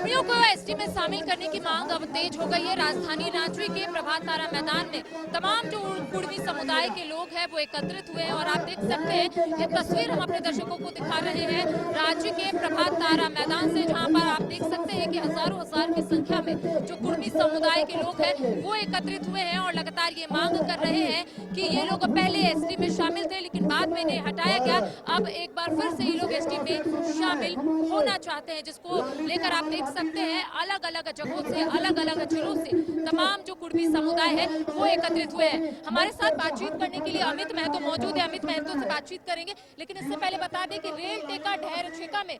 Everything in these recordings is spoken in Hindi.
कुर्मियों को एसटी में शामिल करने की मांग अब तेज हो गई है। राजधानी रांची के प्रभात तारा मैदान में तमाम जो कुर्मी समुदाय के लोग हैं वो एकत्रित हुए हैं और आप देख सकते हैं ये तस्वीर हम अपने दर्शकों को दिखा रहे हैं रांची के प्रभात तारा मैदान से, जहां पर आप देख सकते हैं कि हजारों हजार की संख्या में जो कुर्मी समुदाय के लोग हैं वो एकत्रित हुए हैं और लगातार ये मांग कर रहे हैं कि ये लोग पहले एसटी में शामिल थे लेकिन बाद में इन्हें हटाया गया। अब एक बार फिर से ये लोग एसटी में शामिल होना चाहते हैं, जिसको लेकर आप देख सकते हैं अलग अलग जगहों से, अलग अलग जिलों से तमाम जो कुर्मी समुदाय है वो एकत्रित हुए हैं। हमारे साथ बातचीत करने के लिए अमित महतो मौजूद है। अमित महतो से बातचीत करेंगे, लेकिन इससे पहले बता दें कि रेल टेका ढहर छेका में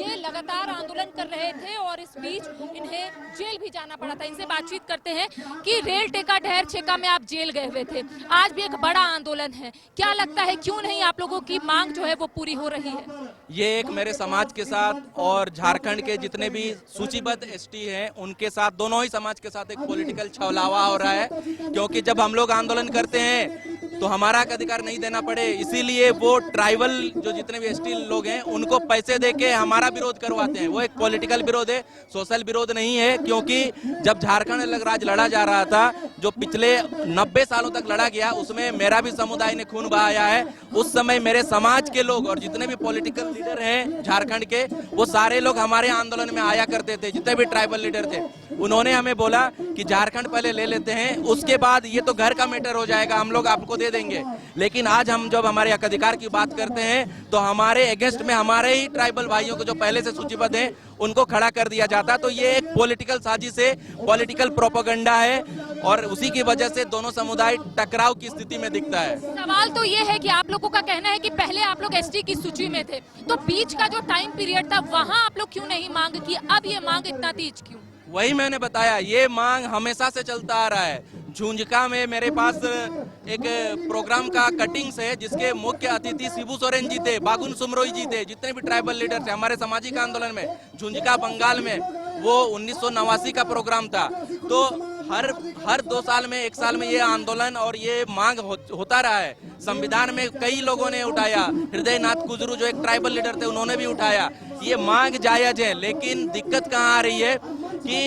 ये लगातार आंदोलन कर रहे थे और इस बीच इन्हें जेल भी जाना पड़ा था। इनसे बातचीत करते हैं कि रेल टेका ढहर छेका में आप जेल गए हुए थे, आज भी एक बड़ा आंदोलन है, क्या लगता है क्यों नहीं आप लोगों की मांग जो है वो पूरी हो रही है? ये एक मेरे समाज के साथ और झारखंड के जितने भी सूचीबद्ध एसटी हैं उनके साथ, दोनों ही समाज के साथ एक पॉलिटिकल छलावा हो रहा है, क्योंकि जब हम लोग आंदोलन करते हैं तो हमारा अधिकार नहीं देना पड़े, इसीलिए वो ट्राइबल जो जितने भी एसटी लोग हैं उनको पैसे देके हमारा विरोध करवाते हैं। वो एक पॉलिटिकल विरोध है, सोशल विरोध नहीं है। क्योंकि जब झारखंड अलग राज्य लड़ा जा रहा था, जो पिछले 90 सालों तक लड़ा गया, उसमें मेरा भी समुदाय ने खून बहाया है। उस समय मेरे समाज के लोग और जितने भी पॉलिटिकल लीडर हैं झारखंड के, वो सारे लोग हमारे आंदोलन में आया करते थे। जितने भी ट्राइबल लीडर थे उन्होंने हमें बोला कि झारखंड पहले ले लेते हैं, उसके बाद ये तो घर का मैटर हो जाएगा, हम लोग आपको दे देंगे। लेकिन आज हम जब हमारे हक अधिकार की बात करते हैं तो हमारे अगेंस्ट में हमारे ही ट्राइबल भाइयों को जो पहले से सूचीबद्ध हैं उनको खड़ा कर दिया जाता। तो ये एक पॉलिटिकल साजिश है, पॉलिटिकल प्रोपेगेंडा है और उसी की वजह से दोनों समुदाय टकराव की स्थिति में दिखता है। सवाल तो ये है कि आप लोगों का कहना है कि पहले आप लोग एसटी की सूची में थे, तो बीच का जो टाइम पीरियड था वहाँ आप लोग क्यों नहीं मांग की? अब ये मांग इतना तेज क्यों? वही मैंने बताया, ये मांग हमेशा से चलता आ रहा है। झुंझका में मेरे पास एक प्रोग्राम का कटिंग्स है जिसके मुख्य अतिथि शिबू सोरेन जी थे, बागुन सुमरोई जी थे, जितने भी ट्राइबल लीडर थे हमारे सामाजिक आंदोलन में। झुंझका बंगाल में वो 1989 का प्रोग्राम था। तो हर 2 साल में, 1 साल में ये आंदोलन और ये मांग होता रहा है। संविधान में कई लोगों ने उठाया, हृदयनाथ कुजरू जो एक ट्राइबल लीडर थे उन्होंने भी उठाया। ये मांग जायज है, लेकिन दिक्कत कहाँ आ रही है कि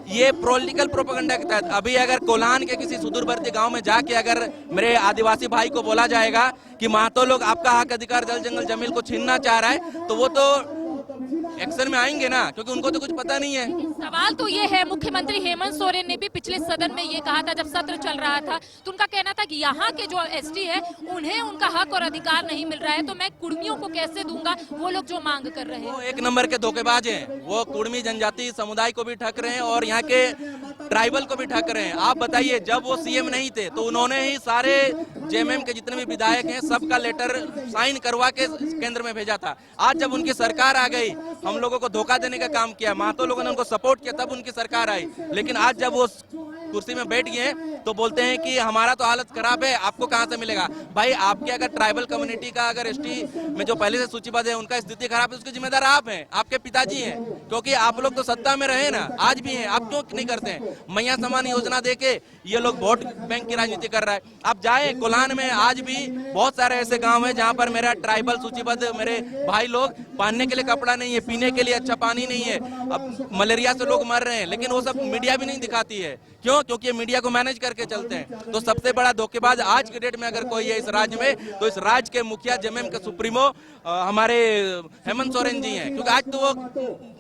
ये पॉलिटिकल प्रोपेगेंडा के तहत अभी अगर कोल्हान के किसी सुदूरवर्ती गांव में जाके अगर मेरे आदिवासी भाई को बोला जाएगा कि महतो लोग आपका हक अधिकार जल जंगल जमीन को छीनना चाह रहा है, तो वो तो एक्शन में आएंगे ना, क्योंकि उनको तो कुछ पता नहीं है। सवाल तो ये है, मुख्यमंत्री हेमंत सोरेन ने भी पिछले सदन में ये कहा था जब सत्र चल रहा था, तो उनका कहना था कि यहाँ के जो एसटी है उन्हें उनका हक और अधिकार नहीं मिल रहा है, तो मैं कुर्मियों को कैसे दूंगा, वो लोग जो मांग कर रहे हैं। वो एक नंबर के धोखेबाज हैं। वो कुर्मी जनजाति समुदाय को भी ठग रहे हैं और यहाँ के ट्राइबल को भी ठग रहे हैं। आप बताइए, जब वो सीएम नहीं थे तो उन्होंने ही सारे जेएमएम के जितने भी विधायक हैं सबका लेटर साइन करवा के केंद्र में भेजा था। आज जब उनकी सरकार आ गई, हम लोगों को धोखा देने का काम किया, महतो लोगों ने उनको सपोर्ट किया, तब उनकी सरकार आई। लेकिन आज जब वो कुर्सी में बैठ गए तो बोलते हैं कि हमारा तो हालत खराब है, आपको कहां से मिलेगा। भाई, आपके अगर ट्राइबल कम्युनिटी का अगर एसटी में जो पहले से सूचीबद्ध है उनका स्थिति खराब है, उसके जिम्मेदार आप हैं, आपके पिताजी हैं, क्योंकि आप लोग तो सत्ता में रहे ना, आज भी हैं। आप क्यों नहीं करते हैं? मैया समान योजना देके ये लोग वोट बैंक की राजनीति कर रहा है। आप जाए कोल्हान में, आज भी बहुत सारे ऐसे गाँव है जहाँ पर मेरा ट्राइबल सूचीबद्ध मेरे भाई लोग, पहनने के लिए कपड़ा नहीं है, पीने के लिए अच्छा पानी नहीं है, अब मलेरिया से लोग मर रहे हैं, लेकिन वो सब मीडिया भी नहीं दिखाती है। क्यों? क्योंकि मीडिया को मैनेज करके चलते हैं। तो सबसे बड़ा धोखेबाज आज के डेट में अगर कोई है इस राज्य में, तो इस राज्य के मुखिया जेएमएम के सुप्रीमो हमारे हेमंत सोरेन जी हैं, क्योंकि आज तो वो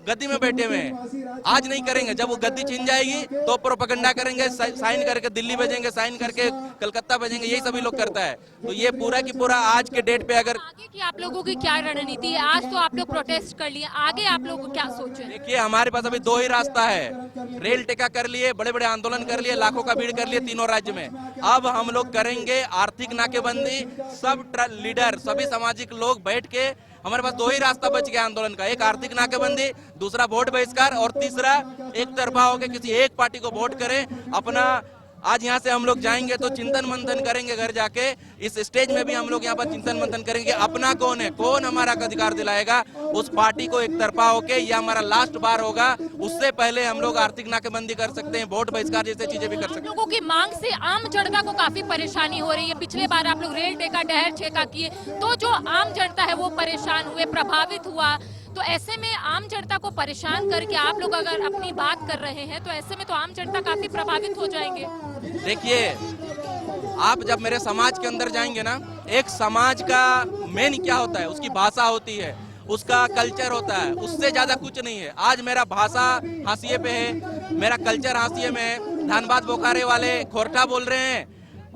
गद्दी में बैठे हुए हैं। आज नहीं करेंगे, जब वो गद्दी छीन जाएगी तो प्रोपेगेंडा करेंगे, साइन करके दिल्ली भेजेंगे, साइन करके कलकत्ता भेजेंगे, यही सभी लोग करता है। तो ये पूरा की पूरा आज के डेट पे अगर आगे की आप लोगों की क्या रणनीति है? आज तो आप लोग प्रोटेस्ट कर लिए, आगे आप लोग क्या सोचे? देखिए, हमारे पास अभी 2 ही रास्ता है। रेल टेका कर लिए, बड़े बड़े आंदोलन कर लिए, लाखों का भीड़ कर लिए तीनों राज्य में। अब हम लोग करेंगे आर्थिक नाकेबंदी, सब लीडर, सभी सामाजिक लोग बैठ के। हमारे पास 2 ही रास्ता बच गया आंदोलन का, एक आर्थिक नाकेबंदी, दूसरा वोट बहिष्कार और तीसरा एक तरफा होकर किसी एक पार्टी को वोट करें अपना। आज यहाँ से हम लोग जाएंगे तो चिंतन मंथन करेंगे घर जाके। इस स्टेज में भी हम लोग यहाँ पर चिंतन मंथन करेंगे, अपना कौन है, कौन हमारा अधिकार दिलाएगा, उस पार्टी को एक तरफा होके। ये हमारा लास्ट बार होगा, उससे पहले हम लोग आर्थिक नाकेबंदी कर सकते हैं, वोट बहिष्कार जैसे चीजें भी कर सकते हैं। लोगों की मांग से आम जनता को काफी परेशानी हो रही है। पिछले बार आप लोग रेल टेका ढहर छेका किए तो जो आम जनता है वो परेशान हुए, प्रभावित हुआ, तो ऐसे में आम जनता को परेशान करके आप लोग अगर अपनी बात कर रहे हैं तो ऐसे में तो आम जनता काफी प्रभावित हो जाएंगे। देखिए, आप जब मेरे समाज के अंदर जाएंगे ना, एक समाज का मेन क्या होता है, उसकी भाषा होती है, उसका कल्चर होता है, उससे ज्यादा कुछ नहीं है। आज मेरा भाषा हाशिए पे है, मेरा कल्चर हाशिए में है। धनबाद बोकारे वाले खोरठा बोल रहे हैं,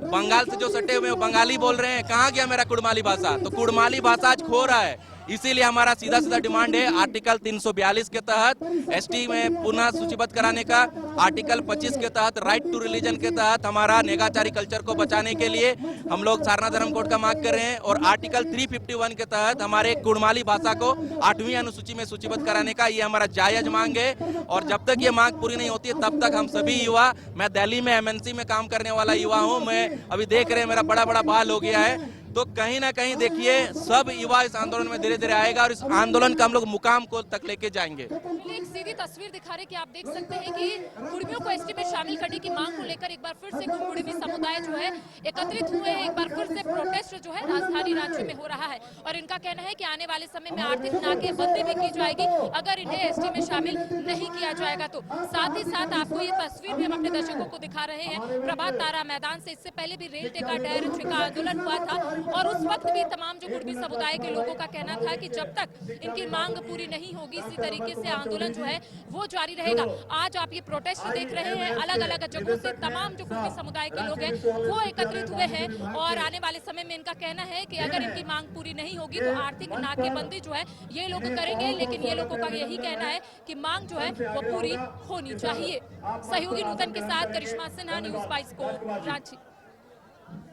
बंगाल से जो सटे हुए बंगाली बोल रहे हैं। कहाँ गया मेरा कुड़माली भाषा? तो कुड़माली भाषा आज खो रहा है। इसीलिए हमारा सीधा सीधा डिमांड है आर्टिकल 342 के तहत एसटी में पुनः सूचीबद्ध कराने का, आर्टिकल 25 के तहत राइट टू रिलीजन के तहत हमारा नेगाचारी कल्चर को बचाने के लिए हम लोग सारनाथ धर्म कोड का मांग कर रहे हैं, और आर्टिकल 351 के तहत हमारे कुड़माली भाषा को 8वीं अनुसूची में सूचीबद्ध कराने का ये हमारा जायज मांग है। और जब तक ये मांग पूरी नहीं होती है तब तक हम सभी युवा, मैं दिल्ली में MNC में काम करने वाला युवा हूँ, मैं अभी देख रहे हैं मेरा बड़ा बड़ा बाल हो गया है, तो कहीं ना कहीं देखिए सब युवा इस आंदोलन में धीरे धीरे आएगा और इस आंदोलन का हम लोग मुकाम को तक लेके जाएंगे। एक सीधी तस्वीर दिखा रहे कि आप देख सकते हैं कि कुर्मियों को एसटी में शामिल करने की मांग को लेकर एक बार फिर से कुर्मी समुदाय जो है एकत्रित हुए हैं। एक बार फिर से प्रोटेस्ट जो है राजधानी रांची में हो रहा है और इनका कहना है कि आने वाले समय में आर्थिक नाकेबंदी भी की जाएगी अगर इन्हें एसटी में शामिल नहीं किया जाएगा तो। साथ ही साथ आपको ये तस्वीर भी हम अपने दर्शकों को दिखा रहे हैं प्रभात तारा मैदान से। इससे पहले भी रेल टेका डर का आंदोलन हुआ था और उस वक्त भी तमाम जो कुर्मी समुदाय के लोगों का कहना था कि जब तक इनकी मांग पूरी नहीं होगी इसी तरीके से आंदोलन जो है वो जारी रहेगा। आज आप ये प्रोटेस्ट देख रहे हैं, अलग अलग जगहों से तमाम जो कुर्मी समुदाय के लोग हैं वो एकत्रित हुए हैं और आने वाले समय में इनका कहना है कि अगर इनकी मांग पूरी नहीं होगी तो आर्थिक नाकेबंदी जो है ये लोग करेंगे। लेकिन ये लोगों का यही कहना है कि मांग जो है वो पूरी होनी चाहिए। सहयोगी नूतन के साथ करिश्मा सिन्हा, न्यूज़ 22 को रांची।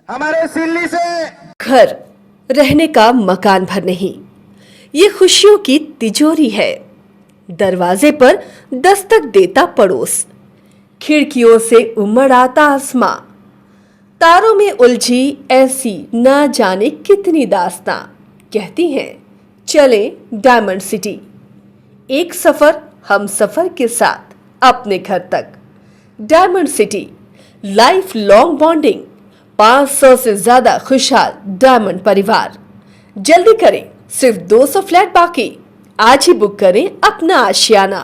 हमारे सिल्ली से घर रहने का मकान भर नहीं, ये खुशियों की तिजोरी है। दरवाजे पर दस्तक देता पड़ोस, खिड़कियों से उमड़ आता आसमां, तारों में उलझी ऐसी ना जाने कितनी दास्तां। कहती हैं चले डायमंड सिटी, एक सफर हम सफर के साथ अपने घर तक। Diamond city, life long bonding, 500 से ज्यादा खुशहाल डायमंड परिवार। जल्दी करें, सिर्फ 200 फ्लैट बाकी। आज ही बुक करें अपना आशियाना।